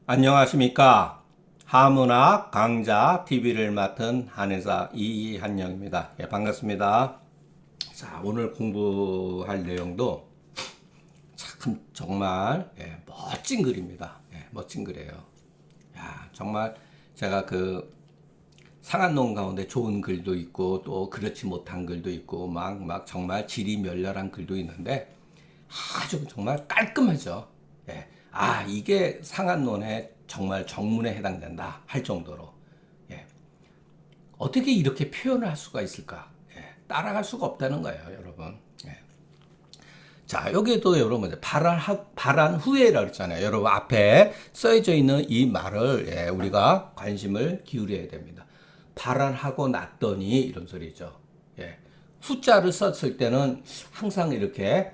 안녕하십니까. 하문학 강좌 TV를 맡은 한의사 이한영입니다. 예, 반갑습니다. 자, 오늘 공부할 내용도 참 정말 멋진 글입니다. 멋진 글이에요. 야, 정말 제가 상한론 가운데 좋은 글도 있고 또 그렇지 못한 글도 있고 막 정말 질이 멸렬한 글도 있는데 아주 정말 깔끔하죠. 이게 상한론의 정말 정문에 해당된다 할 정도로 예, 어떻게 이렇게 표현을 할 수가 있을까? 따라갈 수가 없다는 거예요, 여러분. 자, 여기에도 여러분 발한 후에라 그랬잖아요. 여러분 앞에 써져 있는 이 말을 우리가 관심을 기울여야 됩니다. 발한하고 났더니 이런 소리죠. 후자를 썼을 때는 항상 이렇게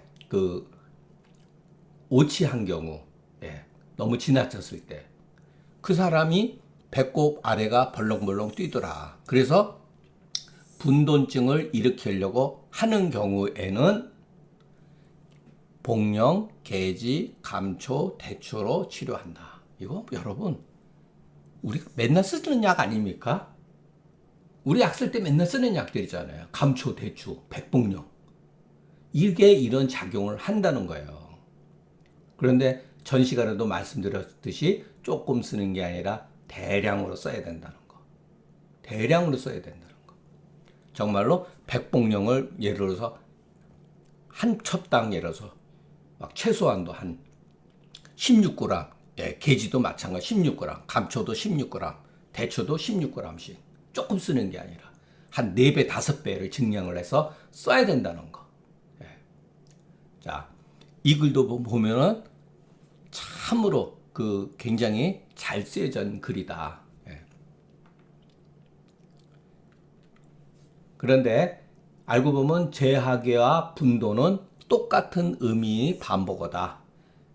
오치한 경우, 너무 지나쳤을 때 그 사람이 배꼽 아래가 벌렁벌렁 뛰더라. 그래서 분돈증을 일으키려고 하는 경우에는 복령, 계지, 감초, 대추로 치료한다. 이거 여러분 우리가 맨날 쓰는 약 아닙니까? 우리 약 쓸 때 맨날 쓰는 약들이잖아요. 감초, 대추, 백복령. 이게 이런 작용을 한다는 거예요. 그런데 전 시간에도 말씀드렸듯이 조금 쓰는 게 아니라 대량으로 써야 된다는 거. 대량으로 써야 된다는 거. 정말로 백복령을 예를 들어서 한 첩당 예를 들어서 막 최소한도 한 16g, 계지도 마찬가지 16g, 감초도 16g, 대추도 16g씩 조금 쓰는 게 아니라 한 4배, 5배를 증량을 해서 써야 된다는 거. 자, 이 글도 보면은 참으로 굉장히 잘 쓰여진 글이다. 그런데 알고 보면 제하계와 분도는 똑같은 의미 반복어다.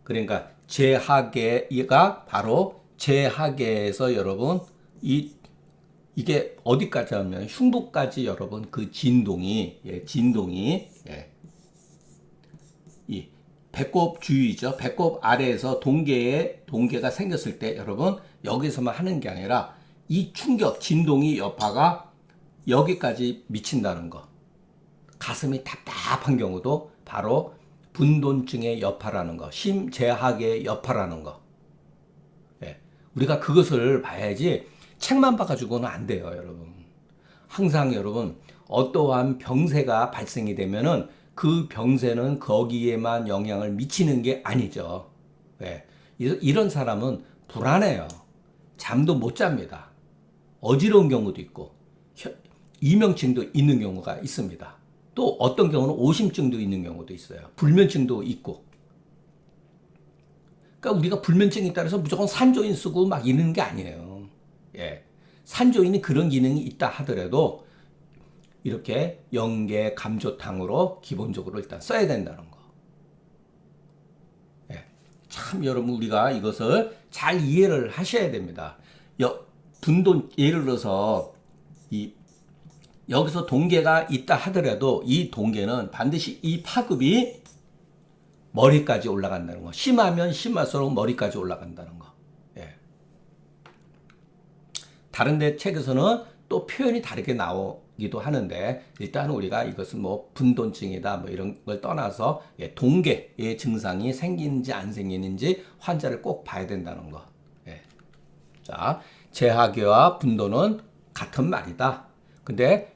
그러니까 제하계가 바로 제하계에서 여러분 이게 어디까지 하면 흉부까지 여러분 진동이 이 배꼽 주위죠. 배꼽 아래에서 동계가 생겼을 때 여러분 여기서만 하는 게 아니라 이 충격, 진동이 여파가 여기까지 미친다는 거. 가슴이 답답한 경우도 바로 분돈증의 여파라는 거. 심제하계의 여파라는 거. 우리가 그것을 봐야지 책만 봐가지고는 안 돼요, 여러분. 항상 여러분 어떠한 병세가 발생이 되면은 그 병세는 거기에만 영향을 미치는 게 아니죠. 이런 사람은 불안해요. 잠도 못 잡니다. 어지러운 경우도 있고 이명증도 있는 경우가 있습니다. 또 어떤 경우는 오심증도 있는 경우도 있어요. 불면증도 있고. 그러니까 우리가 불면증이 따라서 무조건 산조인 쓰고 막 이러는 게 아니에요. 산조인이 그런 기능이 있다 하더라도 이렇게 영계 감조탕으로 기본적으로 일단 써야 된다는 거. 참 여러분 우리가 이것을 잘 이해를 하셔야 됩니다. 분돈 예를 들어서 여기서 동계가 있다 하더라도 이 동계는 반드시 이 파급이 머리까지 올라간다는 거. 심하면 심할수록 머리까지 올라간다는 거. 다른 데 책에서는 또 표현이 다르게 나오기도 하는데 일단 우리가 이것은 뭐 분돈증이다 뭐 이런 걸 떠나서 동계의 증상이 생기는지 안 생기는지 환자를 꼭 봐야 된다는 거. 자, 제하계와 분도는 같은 말이다. 근데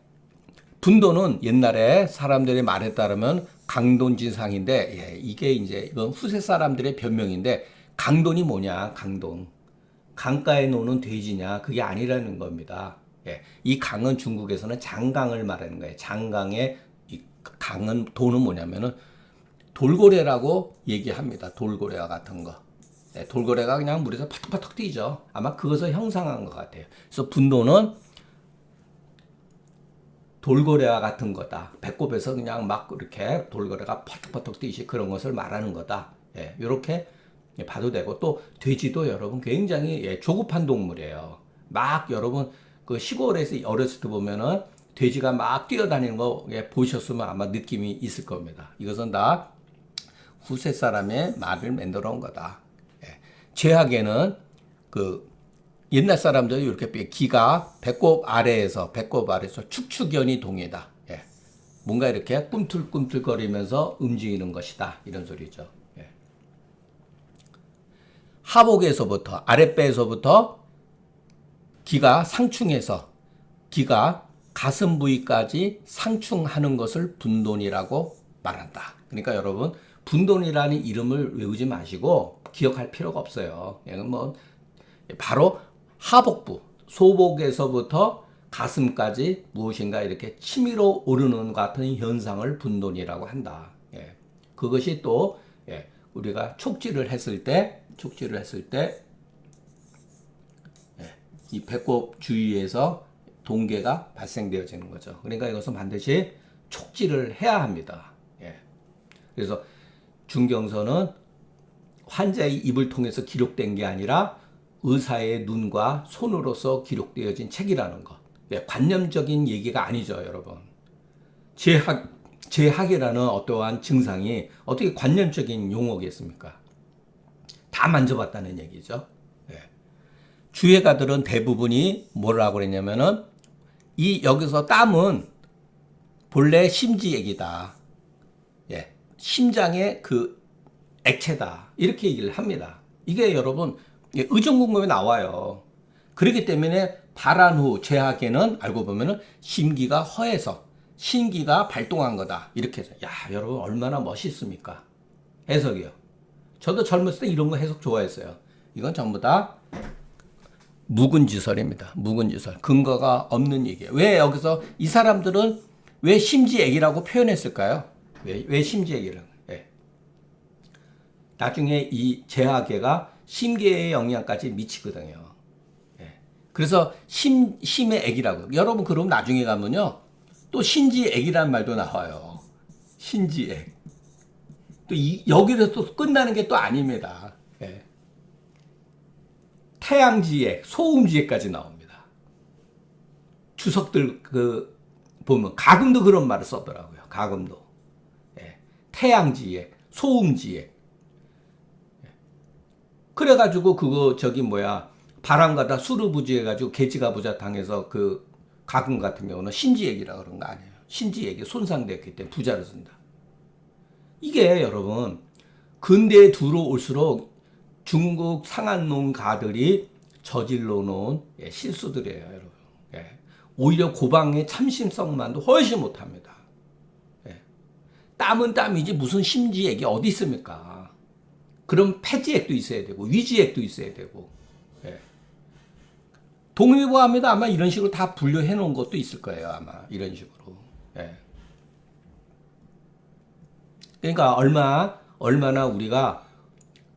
분도는 옛날에 사람들의 말에 따르면 강돈진상인데 이게 이제 이건 후세 사람들의 변명인데 강돈이 뭐냐? 강돈. 강가에 노는 돼지냐? 그게 아니라는 겁니다. 이 강은 중국에서는 장강을 말하는 거예요. 장강의 이 강은 돈은 뭐냐면은 돌고래라고 얘기합니다. 돌고래와 같은 거. 돌고래가 그냥 물에서 파떡파떡 뛰죠. 아마 그것을 형상한 것 같아요. 그래서 분도는 돌고래와 같은 거다. 배꼽에서 그냥 막 이렇게 돌고래가 퍼덕퍼덕 뛰시 그런 것을 말하는 거다. 이렇게 봐도 되고 또 돼지도 여러분 굉장히 조급한 동물이에요. 막 여러분 그 시골에서 어렸을 때 보면은 돼지가 막 뛰어다니는 거 보셨으면 아마 느낌이 있을 겁니다. 이것은 다 후세 사람의 말을 만들어 온 거다. 죄악에는 그 옛날 사람들이 이렇게 기가 배꼽 아래에서 축축연이 동이다. 예. 뭔가 이렇게 꿈틀꿈틀거리면서 움직이는 것이다. 이런 소리죠. 예. 하복에서부터 아랫배에서부터 기가 상충해서 기가 가슴 부위까지 상충하는 것을 분돈이라고 말한다. 그러니까 여러분 분돈이라는 이름을 외우지 마시고 기억할 필요가 없어요. 이건 뭐 바로 하복부 소복에서부터 가슴까지 무엇인가 이렇게 치밀어 오르는 같은 현상을 분돈이라고 한다. 예. 그것이 또 예, 우리가 촉지를 했을 때 이 배꼽 주위에서 동계가 발생되어지는 거죠. 그러니까 이것은 반드시 촉지를 해야 합니다. 예. 그래서 중경서는 환자의 입을 통해서 기록된 게 아니라 의사의 눈과 손으로서 기록되어진 책이라는 것. 예, 관념적인 얘기가 아니죠, 여러분. 제학이라는 어떠한 증상이 어떻게 관념적인 용어겠습니까? 다 만져봤다는 얘기죠. 예. 주예가들은 대부분이 뭐라고 그랬냐면은 여기서 땀은 본래 심지액이다. 예. 심장의 그 액체다. 이렇게 얘기를 합니다. 이게 여러분 의정공범에 나와요. 그렇기 때문에 발한 후 제학에는 알고 보면은 심기가 허해서 신기가 발동한 거다. 이렇게 해서 야 여러분 얼마나 멋있습니까? 해석이요. 저도 젊었을 때 이런 거 해석 좋아했어요. 이건 전부 다 묵은지설입니다. 묵은지설. 근거가 없는 얘기예요. 왜 여기서 이 사람들은 왜 심지액이라고 표현했을까요? 왜 심지액이라고? 예. 나중에 이 제하계가 심계의 영향까지 미치거든요. 예. 그래서 심의 액이라고. 여러분 그럼 나중에 가면요. 또 신지액이라는 말도 나와요. 신지액. 또 여기서 또 끝나는 게 또 아닙니다. 예. 태양지액, 소음지액까지 나옵니다. 주석들 보면 가금도 그런 말을 썼더라고요. 가금도. 예. 태양지액, 소음지액. 예. 그래가지고 바람가다 수르부지해가지고 개지가부자 당해서 그 가금 같은 경우는 신지액이라 그런 거 아니에요. 신지액이 손상됐기 때문에 부자를 쓴다. 이게 여러분 근대에 들어올수록 중국 상한농가들이 저질러 놓은 실수들이에요, 여러분. 예. 오히려 고방의 참심성만도 훨씬 못합니다. 예. 땀은 땀이지 무슨 심지액이 어디 있습니까? 그럼 폐지액도 있어야 되고 위지액도 있어야 되고. 예. 동의보합니다. 아마 이런 식으로 다 분류해 놓은 것도 있을 거예요, 아마 이런 식으로. 예. 그러니까 얼마나 우리가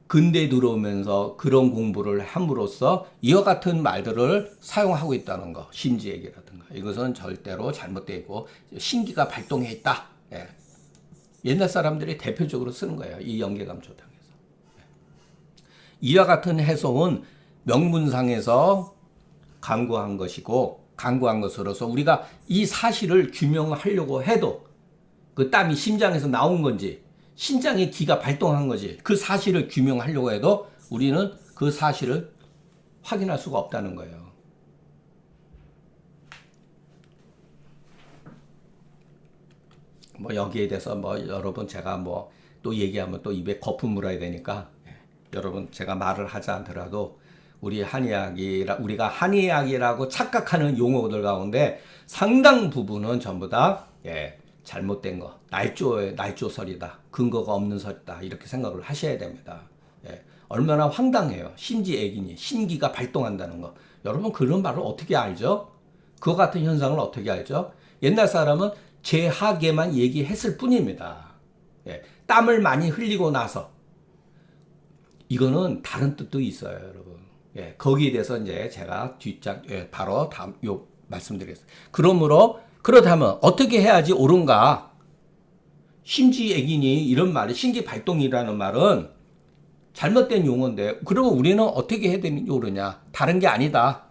근대에 들어오면서 그런 공부를 함으로써 이와 같은 말들을 사용하고 있다는 거. 심지액이라든가. 이것은 절대로 잘못되고 신기가 발동해 있다. 예. 옛날 사람들이 대표적으로 쓰는 거예요. 이 연계감 조당에서. 예. 이와 같은 해석은 명문상에서 강구한 것이고 강구한 것으로서 우리가 이 사실을 규명하려고 해도 그 땀이 심장에서 나온 건지 신장의 기가 발동한 거지 그 사실을 규명하려고 해도 우리는 그 사실을 확인할 수가 없다는 거예요. 뭐 여기에 대해서 뭐 여러분 제가 뭐 또 얘기하면 또 입에 거품 물어야 되니까 여러분 제가 말을 하지 않더라도 우리가 한의학이라고 착각하는 용어들 가운데 상당 부분은 전부 다 잘못된 거, 날조설이다, 근거가 없는 설이다 이렇게 생각을 하셔야 됩니다. 예, 얼마나 황당해요. 심지액이니 신기가 발동한다는 거. 여러분 그런 말을 어떻게 알죠? 그와 같은 현상을 어떻게 알죠? 옛날 사람은 제하게만 얘기했을 뿐입니다. 예, 땀을 많이 흘리고 나서 이거는 다른 뜻도 있어요, 여러분. 예, 거기에 대해서 이제 제가 바로 다음 말씀드리겠습니다. 그렇다면 어떻게 해야지 옳은가? 심지액이니 이런 말이 신기 발동이라는 말은 잘못된 용어인데 그러면 우리는 어떻게 해야 되는 게 옳으냐? 다른 게 아니다.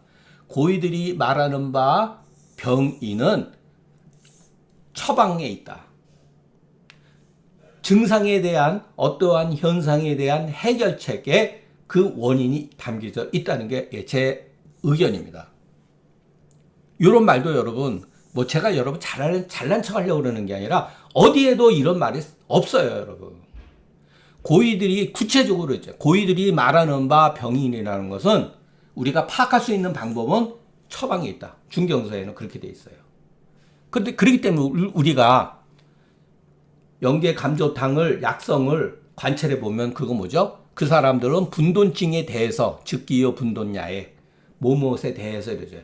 고이들이 말하는 바 병인은 처방에 있다. 증상에 대한 어떠한 현상에 대한 해결책에 그 원인이 담겨져 있다는 게 제 의견입니다. 이런 말도 여러분, 뭐 제가 여러분 잘난 척 하려고 그러는 게 아니라 어디에도 이런 말이 없어요, 여러분. 고의들이 구체적으로 있죠. 고의들이 말하는 바 병인이라는 것은 우리가 파악할 수 있는 방법은 처방에 있다. 중경서에는 그렇게 돼 있어요. 근데 그렇기 때문에 우리가 영계 감조탕을 약성을 관찰해 보면 그거 뭐죠? 그 사람들은 분돈증에 대해서 즉기요 분돈야에 뭐뭇에 대해서 이러죠.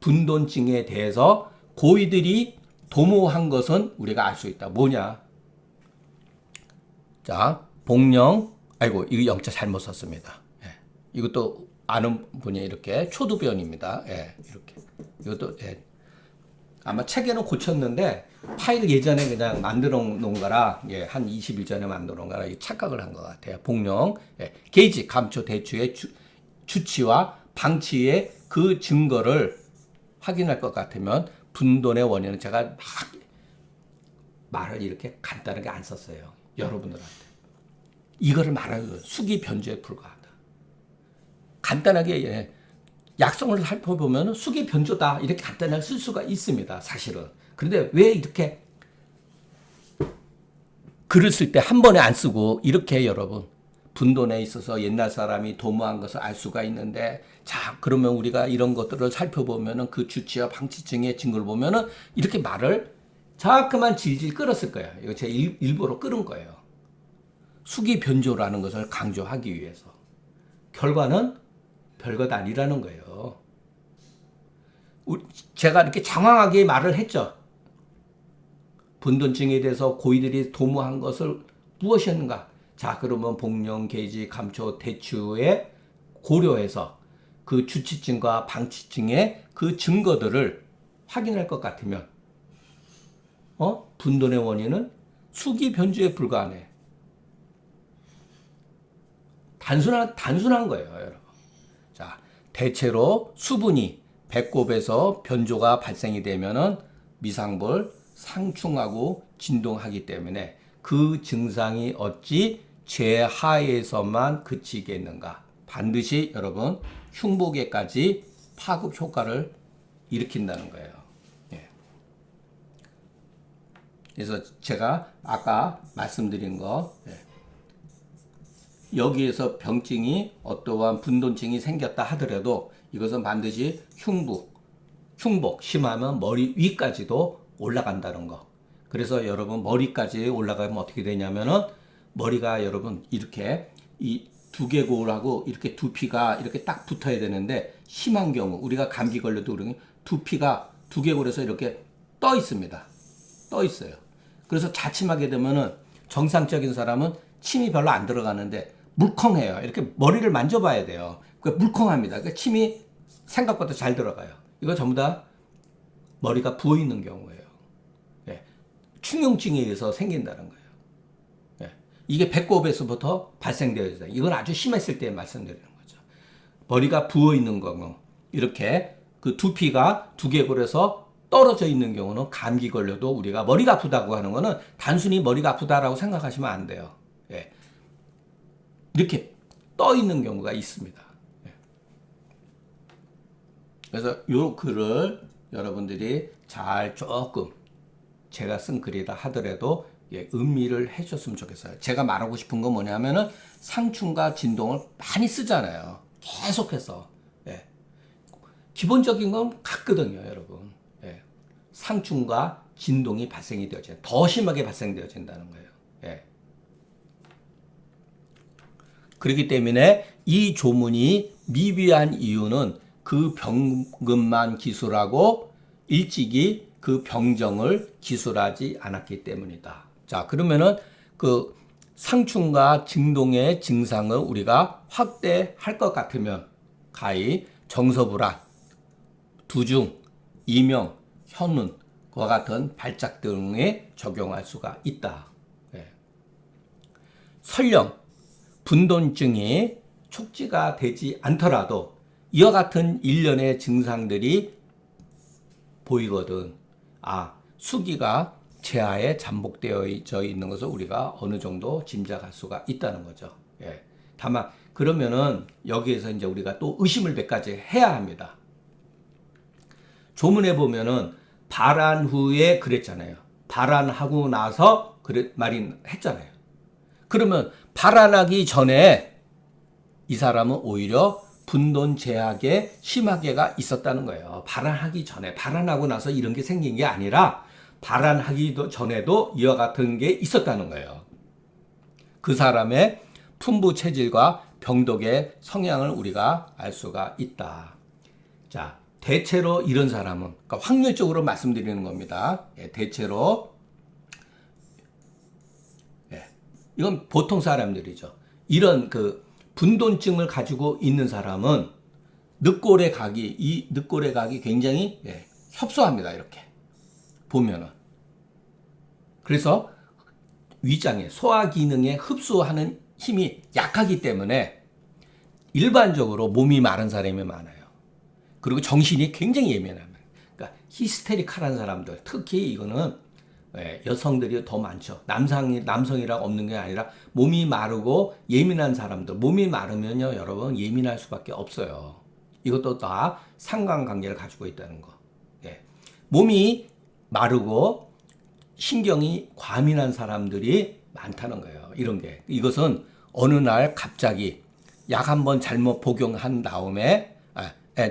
분돈증에 대해서 고의들이 도모한 것은 우리가 알 수 있다. 뭐냐? 자, 복령, 아이고, 이거 영자 잘못 썼습니다. 예. 이것도 아는 분이 이렇게 초두변입니다. 예, 이렇게. 이것도, 예. 아마 책에는 고쳤는데 파일을 예전에 그냥 만들어 놓은 거라, 예, 한 20일 전에 만들어 놓은 거라 착각을 한 것 같아요. 복령, 예. 게이지, 감초, 대추의 주치와 방치의 그 증거를 확인할 것 같으면 분돈의 원인은 제가 막 말을 이렇게 간단하게 안 썼어요. 여러분들한테. 이거를 말하는 거예요. 수기 변조에 불과하다. 간단하게, 예. 약성을 살펴보면 수기 변조다. 이렇게 간단하게 쓸 수가 있습니다. 사실은. 그런데 왜 이렇게 글을 쓸 때 한 번에 안 쓰고 이렇게 여러분 분돈에 있어서 옛날 사람이 도모한 것을 알 수가 있는데, 자, 그러면 우리가 이런 것들을 살펴보면은 그 주치와 방치증의 증거를 보면은 이렇게 말을 자꾸만 질질 끌었을 거예요. 이거 제 일부러 끌은 거예요. 수기 변조라는 것을 강조하기 위해서. 결과는 별것 아니라는 거예요. 제가 이렇게 장황하게 말을 했죠. 분돈증에 대해서 고의들이 도모한 것을 무엇이었는가? 자, 그러면 복령, 계지, 감초, 대추에 고려해서 그 주치증과 방치증의 그 증거들을 확인할 것 같으면, 분돈의 원인은 수기 변조에 불과하네. 단순한 거예요, 여러분. 자, 대체로 수분이 배꼽에서 변조가 발생이 되면은 미상볼, 상충하고 진동하기 때문에 그 증상이 어찌 제하에서만 그치겠는가? 반드시 여러분 흉복에까지 파급 효과를 일으킨다는 거예요. 예. 그래서 제가 아까 말씀드린 거, 예. 여기에서 병증이 어떠한 분돈증이 생겼다 하더라도 이것은 반드시 흉복 심하면 머리 위까지도 올라간다는 거. 그래서 여러분 머리까지 올라가면 어떻게 되냐면은 머리가 여러분 이렇게 이 두개골하고 이렇게 두피가 이렇게 딱 붙어야 되는데, 심한 경우 우리가 감기 걸려도 그러니 두피가 두개골에서 이렇게 떠 있습니다. 떠 있어요. 그래서 자침하게 되면은 정상적인 사람은 침이 별로 안 들어가는데 물컹해요. 이렇게 머리를 만져봐야 돼요. 물컹합니다. 그러니까 침이 생각보다 잘 들어가요. 이거 전부 다 머리가 부어 있는 경우예요. 예. 충용증에 의해서 생긴다는 거예요. 예. 이게 배꼽에서부터 발생되어 있어요. 이건 아주 심했을 때 말씀드리는 거죠. 머리가 부어 있는 경우, 이렇게 그 두피가 두개골에서 떨어져 있는 경우는 감기 걸려도 우리가 머리가 아프다고 하는 거는 단순히 머리가 아프다라고 생각하시면 안 돼요. 예. 이렇게 떠 있는 경우가 있습니다. 예. 그래서 이 글을 여러분들이 잘 조금 제가 쓴 글이다 하더라도, 예, 음미를 해줬으면 좋겠어요. 제가 말하고 싶은 건 뭐냐면은 상충과 진동을 많이 쓰잖아요. 계속해서. 예. 기본적인 건 같거든요, 여러분. 예. 상충과 진동이 발생이 되어져요. 더 심하게 발생되어진다는 거예요. 예. 그렇기 때문에 이 조문이 미비한 이유는 그 병금만 기술하고 일찍이 그 병정을 기술하지 않았기 때문이다. 자, 그러면은 그 상충과 진동의 증상을 우리가 확대할 것 같으면 가히 정서불안, 두중, 이명, 현운과 같은 발작 등에 적용할 수가 있다. 예. 설령 분돈증이 촉지가 되지 않더라도 이와 같은 일련의 증상들이 보이거든. 아, 수기가 제하에 잠복되어 있는 것을 우리가 어느 정도 짐작할 수가 있다는 거죠. 예. 다만 그러면은 여기에서 이제 우리가 또 의심을 몇 가지 해야 합니다. 조문에 보면은 발한 후에 그랬잖아요. 발한하고 나서 그래 말이 했잖아요. 그러면 발한하기 전에 이 사람은 오히려 분돈 제약에 심하게가 있었다는 거예요. 발한하기 전에, 발한하고 나서 이런 게 생긴 게 아니라 발한하기 전에도 이와 같은 게 있었다는 거예요. 그 사람의 품부 체질과 병독의 성향을 우리가 알 수가 있다. 자, 대체로 이런 사람은, 그러니까 확률적으로 말씀드리는 겁니다. 예, 대체로, 예, 이건 보통 사람들이죠. 이런 그 분돈증을 가지고 있는 사람은 늑골의 각이, 이 늑골의 각이 굉장히 예, 협소합니다. 이렇게 보면은. 그래서 위장에, 소화 기능에 흡수하는 힘이 약하기 때문에 일반적으로 몸이 마른 사람이 많아요. 그리고 정신이 굉장히 예민합니다. 그러니까 히스테릭한 사람들, 특히 이거는 여성들이 더 많죠. 남성이라 없는 게 아니라 몸이 마르고 예민한 사람들, 몸이 마르면요, 여러분 예민할 수밖에 없어요. 이것도 다 상관관계를 가지고 있다는 거. 예. 몸이 마르고 신경이 과민한 사람들이 많다는 거예요. 이런 게. 이것은 어느 날 갑자기 약 한 번 잘못 복용한 다음에,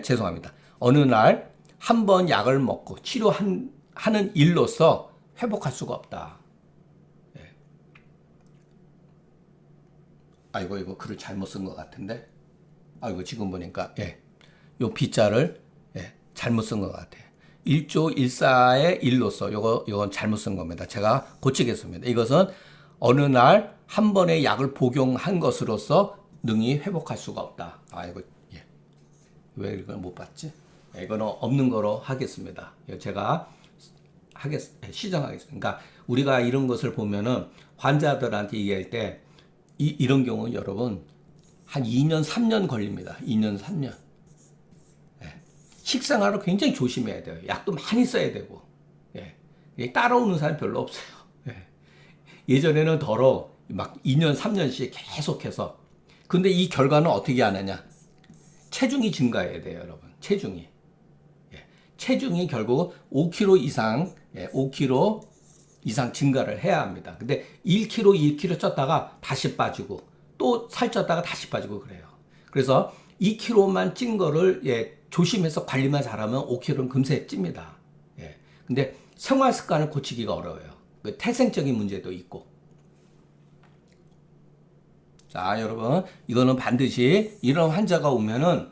죄송합니다. 어느 날 한 번 약을 먹고 치료하는 일로서 회복할 수가 없다. 예. 아이고, 이거 글을 잘못 쓴 것 같은데. 아이고, 지금 보니까, 예. 요 B자를, 예, 잘못 쓴 것 같아요. 1조 1사의 일로서, 이건 잘못 쓴 겁니다. 제가 고치겠습니다. 이것은 어느 날 한 번의 약을 복용한 것으로서 능히 회복할 수가 없다. 아이고, 예. 왜 이걸 못 봤지? 예, 이거는 없는 거로 하겠습니다. 제가 시정하겠습니다. 그러니까 우리가 이런 것을 보면은 환자들한테 얘기할 때 이런 경우는 여러분 한 2년, 3년 걸립니다. 2년, 3년. 예. 식생활을 굉장히 조심해야 돼요. 약도 많이 써야 되고. 예. 따라오는 사람 별로 없어요. 예. 예전에는 더러 막 2년, 3년씩 계속해서. 근데 이 결과는 어떻게 하느냐? 체중이 증가해야 돼요, 여러분. 체중이. 예. 체중이 결국 5kg 이상, 5kg 이상 증가를 해야 합니다. 근데 1kg, 2kg 쪘다가 다시 빠지고 또 살쪘다가 다시 빠지고 그래요. 그래서 2kg만 찐 거를 조심해서 관리만 잘하면 5kg는 금세 찝니다. 예. 근데 생활 습관을 고치기가 어려워요. 그 태생적인 문제도 있고. 자, 여러분, 이거는 반드시 이런 환자가 오면은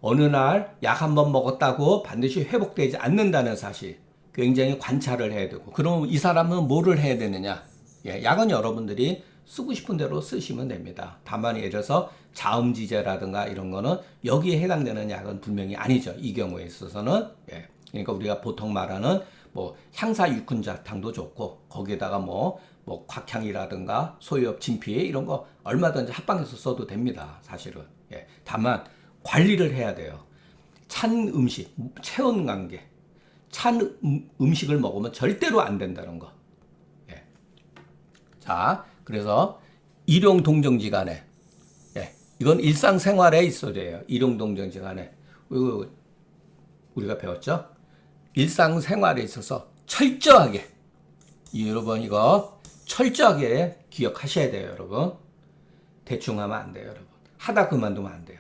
어느 날 약 한 번 먹었다고 반드시 회복되지 않는다는 사실 굉장히 관찰을 해야 되고, 그럼 이 사람은 뭐를 해야 되느냐? 예, 약은 여러분들이 쓰고 싶은 대로 쓰시면 됩니다. 다만 예를 들어서 자음지제라든가 이런 거는 여기에 해당되는 약은 분명히 아니죠. 이 경우에 있어서는. 예, 그러니까 우리가 보통 말하는 뭐 향사육훈자탕도 좋고, 거기에다가 뭐 곽향이라든가 소엽, 진피에 이런 거 얼마든지 합방해서 써도 됩니다. 사실은. 예, 다만 관리를 해야 돼요. 찬 음식, 체온 관계, 찬 음식을 먹으면 절대로 안 된다는 거. 예. 자, 그래서 일용동정지간에, 예, 이건 일상생활에 있어야 돼요. 일용동정지간에 우리가 배웠죠? 일상생활에 있어서 철저하게, 여러분 이거 철저하게 기억하셔야 돼요, 여러분. 대충 하면 안 돼요, 여러분. 하다 그만두면 안 돼요.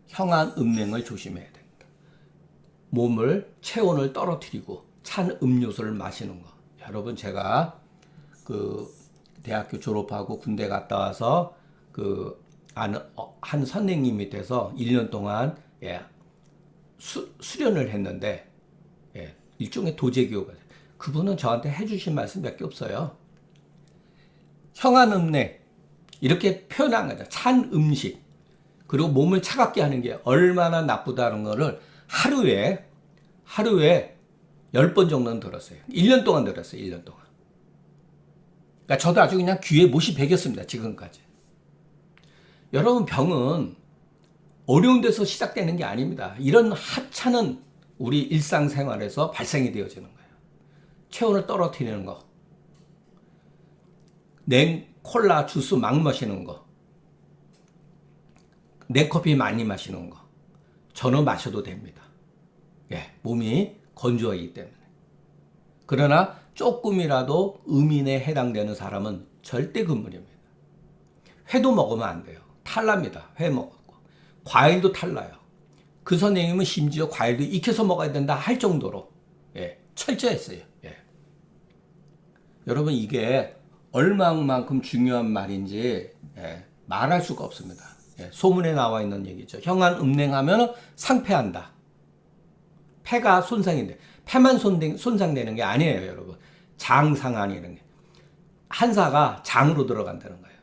형한 음냉을 조심해야 됩니다. 몸을, 체온을 떨어뜨리고 찬 음료수를 마시는 거. 여러분, 제가 그 대학교 졸업하고 군대 갔다 와서 한 선생님 밑에서 1년 동안 수련을 했는데, 일종의 도제교육을. 그분은 저한테 해주신 말씀 몇 개 없어요. 형한음냉, 이렇게 표현한 거죠. 찬 음식, 그리고 몸을 차갑게 하는 게 얼마나 나쁘다는 거를 하루에 10번 정도는 들었어요. 1년 동안 들었어요. 1년 동안. 그러니까 저도 아주 그냥 귀에 못이 베겼습니다. 지금까지. 여러분, 병은 어려운 데서 시작되는 게 아닙니다. 이런 하찮은 우리 일상생활에서 발생이 되어지는 거예요. 체온을 떨어뜨리는 거. 콜라 주스 막 마시는 거, 냉커피 많이 마시는 거, 저는 마셔도 됩니다. 예, 몸이 건조하기 때문에. 그러나 조금이라도 음인에 해당되는 사람은 절대 금물입니다. 회도 먹으면 안 돼요. 탈납니다. 회 먹었고. 과일도 탈나요. 그 선생님은 심지어 과일도 익혀서 먹어야 된다 할 정도로 예, 철저했어요. 예. 여러분 이게 얼마만큼 중요한 말인지 예, 말할 수가 없습니다. 예, 소문에 나와 있는 얘기죠. 형한음냉하면 상패한다. 폐가 손상인데 폐만 손상되는 게 아니에요, 여러분. 장상한이라는 게. 한사가 장으로 들어간다는 거예요.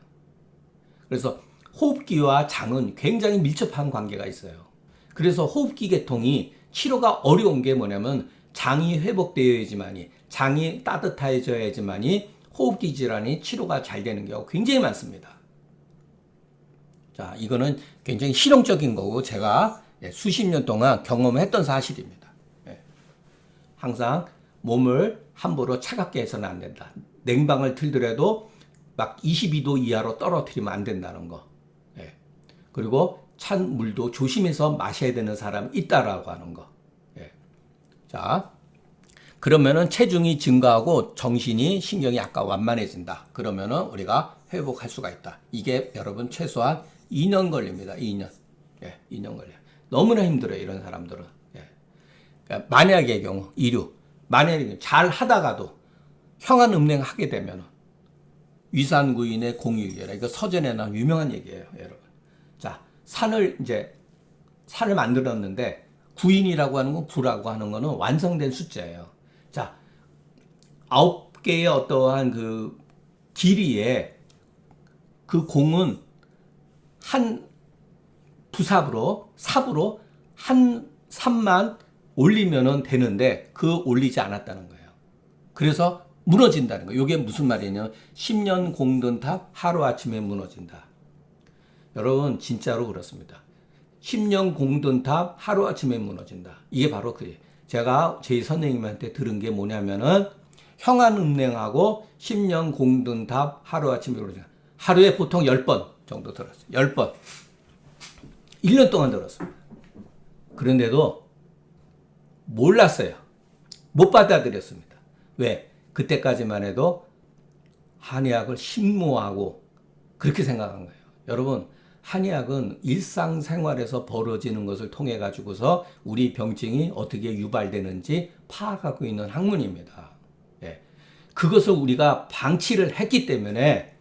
그래서 호흡기와 장은 굉장히 밀접한 관계가 있어요. 그래서 호흡기 계통이 치료가 어려운 게 뭐냐면 장이 회복되어야지만이, 장이 따뜻해져야지만이 호흡기 질환이 치료가 잘 되는 경우가 굉장히 많습니다. 자, 이거는 굉장히 실용적인 거고 제가 수십 년 동안 경험했던 사실입니다. 항상 몸을 함부로 차갑게 해서는 안 된다. 냉방을 틀더라도 막 22도 이하로 떨어뜨리면 안 된다는 거. 예. 그리고 찬 물도 조심해서 마셔야 되는 사람이 있다라고 하는 거. 예. 자, 그러면은 체중이 증가하고 정신이 신경이 약간 완만해진다. 그러면은 우리가 회복할 수가 있다. 이게 여러분 최소한 2년 걸립니다. 2년. 예, 2년 걸려요. 너무나 힘들어요. 이런 사람들은. 예. 그러니까 만약의 경우, 이류. 만약에 잘 하다가도 형한음냉 하게 되면 위산구인의 공유계라. 이거 서전에 나온 유명한 얘기예요, 여러분. 자, 산을 만들었는데 구인이라고 하는 건, 구라고 하는 거는 완성된 숫자예요. 자, 9개의 어떠한 그 길이에 그 공은 한 삽으로 한 삽만 올리면은 되는데 그 올리지 않았다는 거예요. 그래서 무너진다는 거예요. 이게 무슨 말이냐면 10년 공든 탑 하루아침에 무너진다. 여러분 진짜로 그렇습니다. 10년 공든 탑 하루아침에 무너진다. 이게 바로 그예요. 제가 제 선생님한테 들은 게 뭐냐면은 형한음냉하고 10년 공든 탑 하루아침에 무너진다. 하루에 보통 10번 정도 들었어요. 10번. 1년 동안 들었습니다. 그런데도 몰랐어요. 못 받아들였습니다. 왜? 그때까지만 해도 한의학을 신무하고 그렇게 생각한 거예요. 여러분, 한의학은 일상생활에서 벌어지는 것을 통해 가지고서 우리 병증이 어떻게 유발되는지 파악하고 있는 학문입니다. 예. 그것을 우리가 방치를 했기 때문에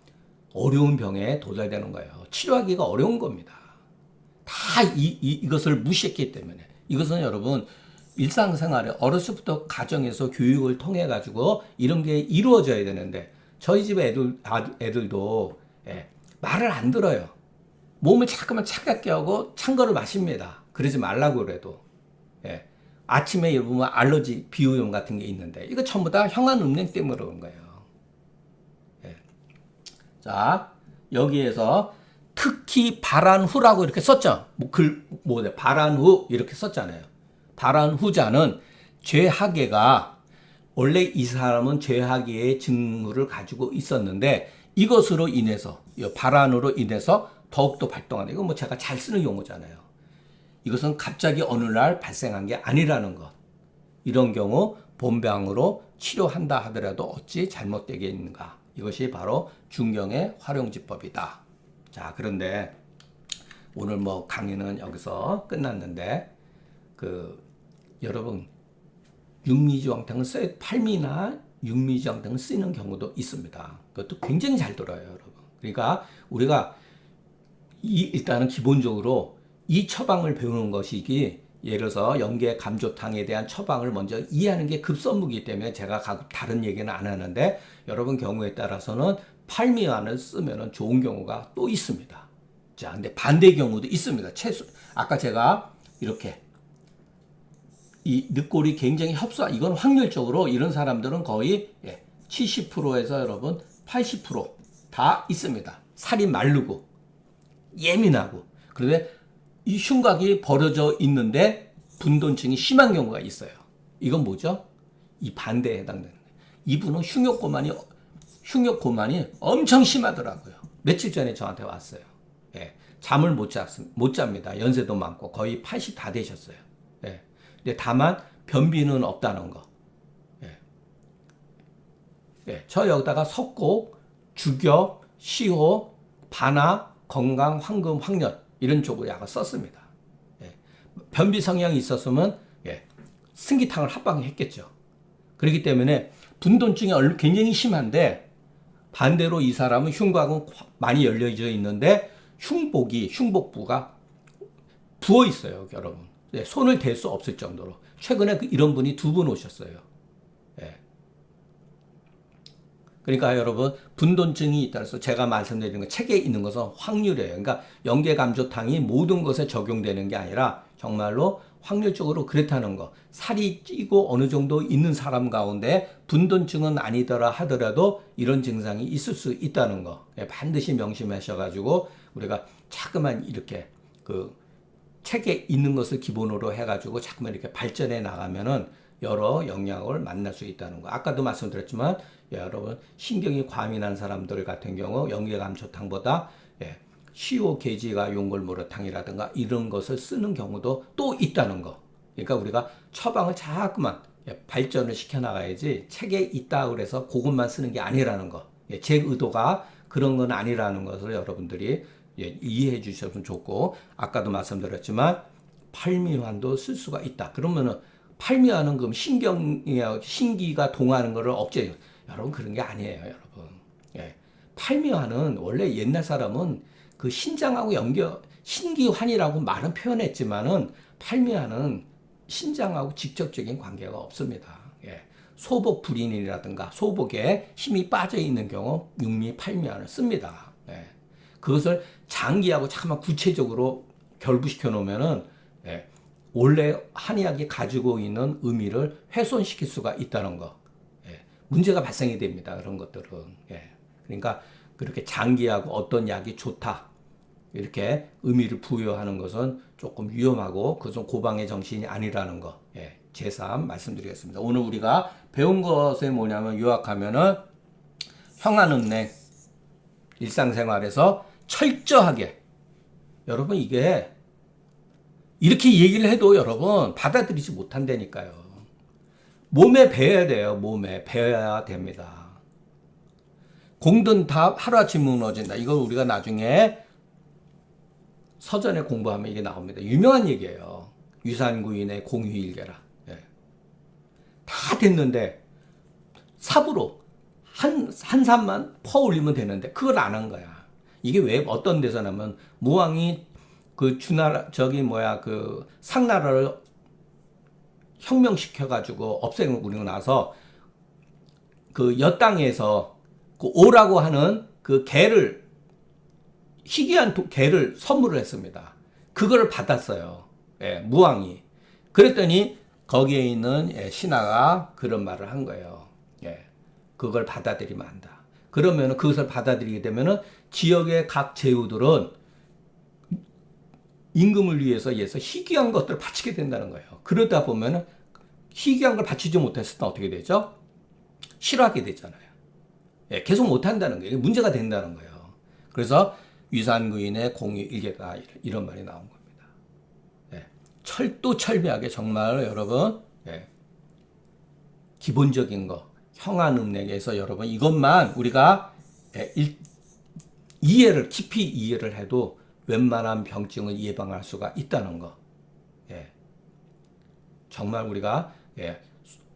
어려운 병에 도달되는 거예요. 치료하기가 어려운 겁니다. 다 이것을 무시했기 때문에. 이것은 여러분 일상생활에 어렸을 때부터 가정에서 교육을 통해 가지고 이런 게 이루어져야 되는데 저희 집 애들도 예, 말을 안 들어요. 몸을 자꾸만 차갑게 하고 찬 거를 마십니다. 그러지 말라고 그래도. 예, 아침에 보면 알러지 비오염 같은 게 있는데 이거 전부 다 형한음냉 때문에 그런 거예요. 예. 자, 여기에서 특히 발안후라고 이렇게 썼죠. 발안후 이렇게 썼잖아요. 발안후자는 죄하계가 원래 이 사람은 죄하계의 증후를 가지고 있었는데 이것으로 인해서 발안으로 인해서 더욱더 발동한다. 이건 뭐 제가 잘 쓰는 용어잖아요. 이것은 갑자기 어느 날 발생한 게 아니라는 것. 이런 경우 본병으로 치료한다 하더라도 어찌 잘못되겠는가. 이것이 바로 중경의 활용지법이다. 자, 그런데 오늘 뭐 강의는 여기서 끝났는데 여러분 육미지왕탕을 팔미나 육미지왕탕을 쓰는 경우도 있습니다. 그것도 굉장히 잘 들어요, 여러분. 그러니까 우리가 일단은 기본적으로 이 처방을 배우는 것이기 예를 들어서 연계 감조탕에 대한 처방을 먼저 이해하는 게 급선무기 때문에 제가 다른 얘기는 안 하는데 여러분 경우에 따라서는 팔미환을 쓰면 좋은 경우가 또 있습니다. 자, 근데 반대 경우도 있습니다. 아까 제가 이렇게 이 늑골이 굉장히 이건 확률적으로 이런 사람들은 거의 70%에서 여러분 80% 다 있습니다. 살이 마르고 예민하고 그런데 이 흉곽이 벌어져 있는데 분돈층이 심한 경우가 있어요. 이건 뭐죠? 이 반대에 해당되는 거예요. 이분은 흉욕고만이 흉욕 고만이 엄청 심하더라고요. 며칠 전에 저한테 왔어요. 예, 잠을 못 잡니다. 연세도 많고 거의 80 다 되셨어요. 예, 근데 다만 변비는 없다는 거. 예, 예, 저 여기다가 석곡, 주격, 시호, 반화, 건강, 황금, 황련 이런 쪽으로 약을 썼습니다. 예, 변비 성향이 있었으면 예, 승기탕을 합방했겠죠. 그렇기 때문에 분돈증이 굉장히 심한데 반대로 이 사람은 흉곽은 많이 열려져 있는데 흉복부가 부어 있어요, 여러분. 네, 손을 댈 수 없을 정도로. 최근에 이런 분이 2분 오셨어요. 네. 그러니까 여러분 분돈증이 있다서 제가 말씀드리는 건 책에 있는 것은 확률이에요. 그러니까 영계감조탕이 모든 것에 적용되는 게 아니라 정말로 확률적으로 그렇다는 거. 살이 찌고 어느 정도 있는 사람 가운데 분돈증은 아니더라 하더라도 이런 증상이 있을 수 있다는 거. 반드시 명심하셔가지고 우리가 자꾸만 이렇게 그 책에 있는 것을 기본으로 해가지고 자꾸만 이렇게 발전해 나가면은 여러 영향을 만날 수 있다는 거. 아까도 말씀드렸지만 여러분 신경이 과민한 사람들 같은 경우 영계감초탕보다 시오 게지가 용골무로탕이라든가 이런 것을 쓰는 경우도 또 있다는 거. 그러니까 우리가 처방을 자꾸만 발전을 시켜 나가야지 책에 있다 그래서 그것만 쓰는 게 아니라는 거. 제 의도가 그런 건 아니라는 것을 여러분들이 이해해 주셨으면 좋고, 아까도 말씀드렸지만 팔미환도 쓸 수가 있다. 그러면은 팔미환은 그럼 신기가 동하는 것을 억제해요. 여러분 그런 게 아니에요, 여러분. 예. 팔미환은 원래 옛날 사람은 그 신장하고 신기환이라고 말은 표현했지만은 팔미환은 신장하고 직접적인 관계가 없습니다. 예. 소복 불인이라든가 소복에 힘이 빠져 있는 경우 육미 팔미환을 씁니다. 예. 그것을 장기하고 잠깐만 구체적으로 결부시켜 놓으면은 원래 한의학이 가지고 있는 의미를 훼손시킬 수가 있다는 거. 문제가 발생이 됩니다. 그런 것들은. 그러니까 그렇게 장기하고 어떤 약이 좋다. 이렇게 의미를 부여하는 것은 조금 위험하고 그것은 고방의 정신이 아니라는 거. 제3 말씀드리겠습니다. 오늘 우리가 배운 것이 뭐냐면 요약하면은 형한음냉 일상생활에서 철저하게 여러분 이게 이렇게 얘기를 해도 여러분 받아들이지 못한다니까요. 몸에 배야 돼요. 몸에 배야 됩니다. 공든 다 하루아침 무너진다. 이걸 우리가 나중에 서전에 공부하면 이게 나옵니다. 유명한 얘기예요. 유산구인의 공휴일계라. 다 됐는데 삽으로 한 산만 퍼 올리면 되는데 그걸 안 한 거야. 이게 왜 어떤 데서 나면 무왕이 그 그 상나라를 혁명시켜가지고 없애고 나서 그 여땅에서 그 오라고 하는 그 개를 희귀한 개를 선물을 했습니다. 그거를 받았어요. 무왕이. 그랬더니 거기에 있는 신하가 그런 말을 한 거예요. 그걸 받아들이면 안다. 그러면 그것을 받아들이게 되면은 지역의 각 제후들은 임금을 위해서 희귀한 것들을 바치게 된다는 거예요. 그러다 보면은 희귀한 걸 바치지 못했을 때 어떻게 되죠? 싫어하게 되잖아요. 계속 못한다는 거예요. 문제가 된다는 거예요. 그래서 유산구인의 공휴일계다 이런 말이 나온 겁니다. 철두철미하게 정말 여러분 기본적인 거 형한음냉에서 여러분 이것만 우리가 깊이 이해를 해도 웬만한 병증을 예방할 수가 있다는 거. 정말 우리가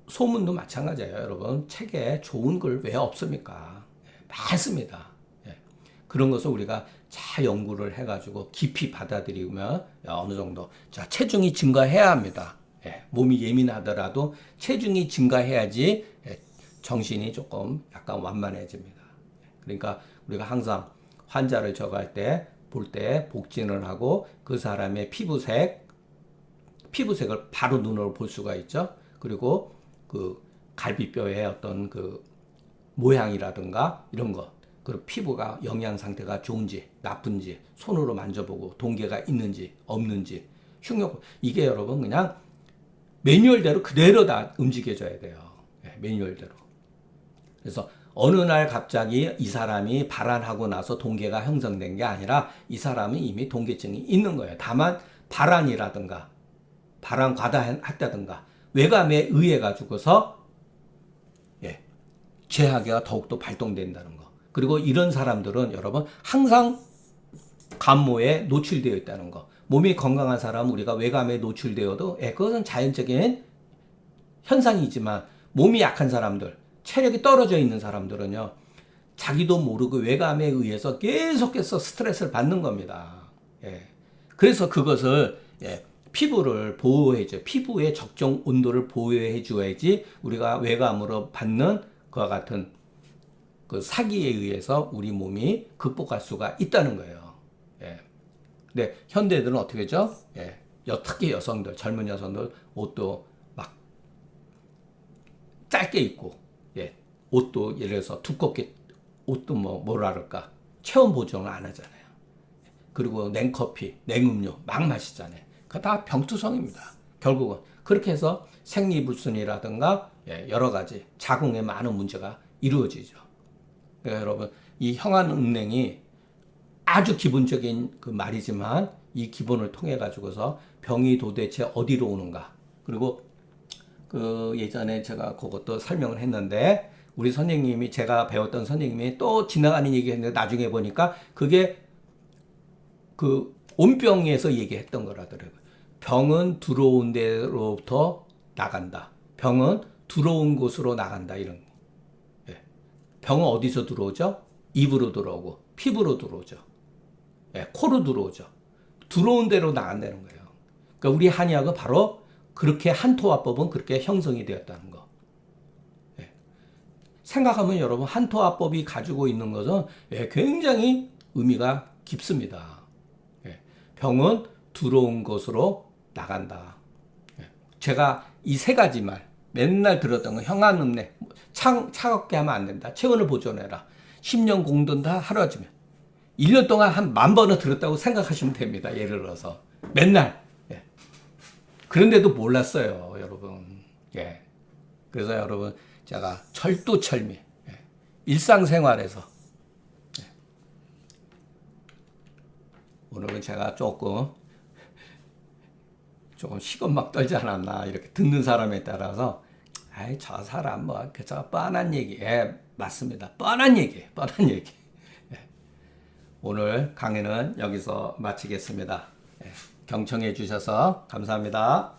소문도 마찬가지예요. 여러분 책에 좋은 글 왜 없습니까? 많습니다. 그런 것을 우리가 잘 연구를 해가지고 깊이 받아들이면 어느 정도 체중이 증가해야 합니다. 몸이 예민하더라도 체중이 증가해야지 정신이 조금 약간 완만해집니다. 그러니까 우리가 항상 환자를 저갈 때 볼 때 복진을 하고 그 사람의 피부색을 바로 눈으로 볼 수가 있죠. 그리고 그 갈비뼈의 어떤 그 모양이라든가 이런 것, 그리고 피부가 영양 상태가 좋은지 나쁜지 손으로 만져보고 동계가 있는지 없는지 흉역 이게 여러분 그냥 매뉴얼대로 그대로 다 움직여져야 돼요. 매뉴얼대로. 그래서 어느 날 갑자기 이 사람이 발환하고 나서 동계가 형성된 게 아니라 이 사람은 이미 동계증이 있는 거예요. 다만 발환이라든가 발환 과다했다든가 외감에 의해 가지고서 예, 죄악이 더욱더 발동된다는 거. 그리고 이런 사람들은 여러분 항상 감모에 노출되어 있다는 거. 몸이 건강한 사람은 우리가 외감에 노출되어도 그것은 자연적인 현상이지만 몸이 약한 사람들, 체력이 떨어져 있는 사람들은요. 자기도 모르고 외감에 의해서 계속해서 스트레스를 받는 겁니다. 예. 그래서 그것을 피부를 보호해줘. 피부의 적정 온도를 보호해 줘야지 우리가 외감으로 받는 그와 같은 그 사기에 의해서 우리 몸이 극복할 수가 있다는 거예요. 예. 근데 현대들은 어떻게 하죠? 특히 여성들, 젊은 여성들 옷도 막 짧게 입고, 옷도 예를 들어서 두껍게 옷도 뭐라 그럴까 체온 보정을 안 하잖아요. 그리고 냉커피, 냉음료 막 마시잖아요. 그거 다 병투성입니다. 결국은 그렇게 해서 생리불순이라든가 여러 가지 자궁에 많은 문제가 이루어지죠. 그러니까 여러분 이 형한음냉이 아주 기본적인 그 말이지만 이 기본을 통해 가지고서 병이 도대체 어디로 오는가. 그리고 그 예전에 제가 그것도 설명을 했는데 우리 선생님이 제가 배웠던 선생님이 또 지나가는 얘기했는데 나중에 보니까 그게 그 온병에서 얘기했던 거라더라고요. 병은 들어온 데로부터 나간다. 병은 들어온 곳으로 나간다. 이런. 병은 어디서 들어오죠? 입으로 들어오고 피부로 들어오죠. 코로 들어오죠. 들어온 대로 나간다는 거예요. 그러니까 우리 한의학은 바로 그렇게 한토화법은 그렇게 형성이 되었다는 거. 생각하면 여러분 한토화법이 가지고 있는 것은 굉장히 의미가 깊습니다. 병은 들어온 곳으로 나간다. 제가 이 세 가지 말 맨날 들었던 거 형한음내 차갑게 하면 안 된다. 체온을 보존해라. 10년 공든다 하루아침에 1년 동안 한 10,000번은 들었다고 생각하시면 됩니다. 예를 들어서 맨날 그런데도 몰랐어요, 여러분. 그래서 여러분 제가 철두철미 일상생활에서 오늘은 제가 조금 시건 막 떨지 않았나 이렇게 듣는 사람에 따라서 저 사람 뭐 그저 뻔한 얘기. 맞습니다. 뻔한 얘기. 오늘 강의는 여기서 마치겠습니다. 경청해 주셔서 감사합니다.